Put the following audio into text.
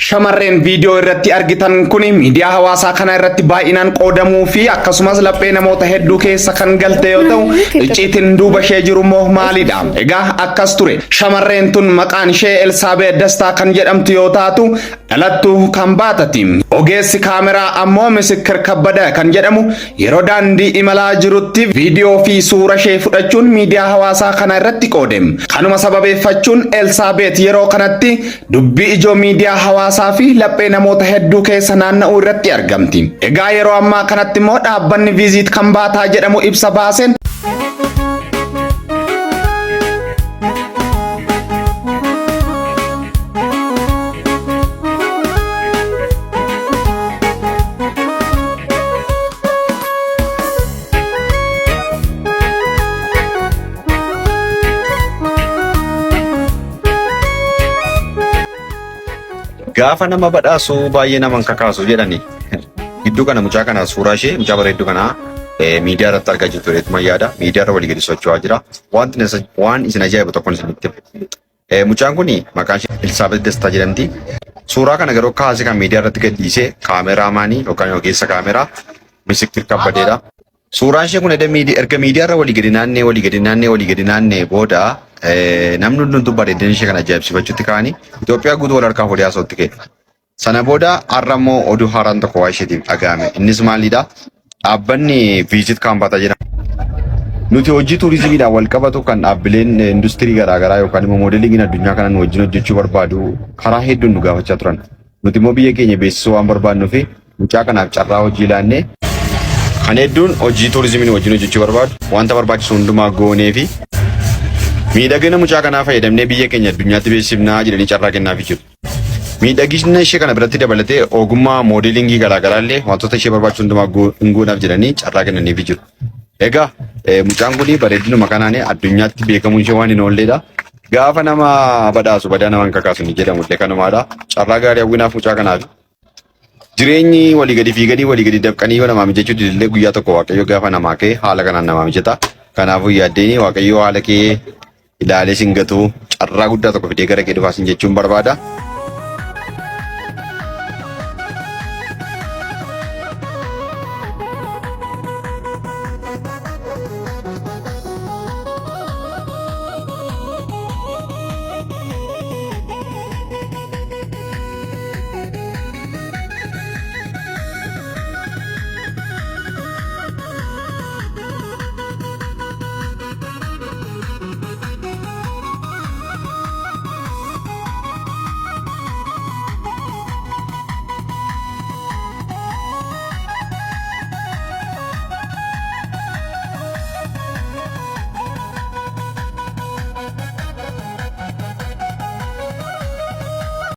Shamarreen viidiyoo irratti argitan kun miidiyaa hawaasaa kana irratti baay'inaan qoodamuu fi akkasumas laphee namoota hedduu keessa kan galte yoo ta'u, icciitiin duuba ishee jiru immoo maalidha? Egaa akkas ture. Shamarreen tun maqaan ishee Elsaabeet Dastaa kan jedhamtu yoo taatu, dhalattuu kan baatati. Ogeessi kaameraa ammoo Misikir Kabbada kan jedhamu yeroo daandii imalaa jirutti viidiyoo fi suura ishee fudhachuun miidiyaa hawaasaa kana irratti qoodem. Kanuma sababeeffachuun Elsaabeet yeroo kanatti dubbii ijoo miidiyaa hawaasaa fi laphee namoota hedduu keessa naanna'uu irratti argamti. Egaa yeroo ammaa kanatti immoo dhaabbanni Viizit Kambaataa jedhamu ibsa baaseen Gaafa nama badhaasuu baay'ee naman kakaasu jedhani. Gidduu kana mucaa kana suuraa ishee mucaa bareedduu kana miidiyaa irratti argaa jirtu reetuma yaada. Miidiyaa irra walii gadi socho'aa jira. Waan isin ajaa'ibu tokkoon isinitti himu. Mucaan kun maqaan ishee Elsaabeet Dastaa jedhamti. Suuraa kana garuu kaasee kan miidiyaa irratti gadhiisee kaameraamaanii yookaan ogeessa kaameraa Misikir Kabbadeedha. Suuraan ishee kun erga miidiyaa irra walii gadi naannee booda namni hundumtuu bareedina ishee kana ajaa'ibsiifachuutti ka'anii Itoophiyaa guutuu wal harkaa fuudhee haasa'utti ka'e. Sana booda har'a immoo oduu haaraan tokko waa isheetiif dhaga'ame. Innis maalidha? Dhaabbanni Viizit Kambaataa jedhama. Nuti hojii tuurizimiidhaan wal qabatu kan dhaabbileen industirii garaagaraa yookaan immoo moodeeliin addunyaa kanaan wajjin hojjechuu barbaadu karaa hedduun nu gaafachaa turan. Nuti immoo biyya keenya beeksisuu waan barbaadnuu fi mucaa kanaaf carraa hojii laannee kan hedduun hojii tuurizimiin wajjin hojjechuu barbaadu wanta barbaachisu hundumaa goonee fi miidhagina mucaa kanaa fayyadamnee biyya keenya addunyaatti beeksifnaa jedhanii carraa kennaafii jiru. Miidhagina ishee kana biratti dabalatee ogummaa moodeelingii garaagaraa illee wantoota ishee barbaachisu hundumaa guunaaf jedhanii carraa kennaniifii jiru. Egaa mucaan kun bareedinuma kanaan addunyaatti beekamuun ishee waan hin oolledha. Gaafa nama badhaasu badaa nama hin kakaasu ni jedhamullee kanumaadha. Carraa gaarii hawwinaaf mucaa kanaaf. Jireenyi walii gadi fiiganii walii gadi dabqanii yoo namaa mijachuu didillee guyyaa tokko Waaqayyo gaafa namaa ka'e haala kanaan namaa mijata. Kanaafuu yaaddeen Waaqayyo haala kee ilaalee singatu carraa guddaa tokko fidee gara kee dhufaasin jechuun barbaada.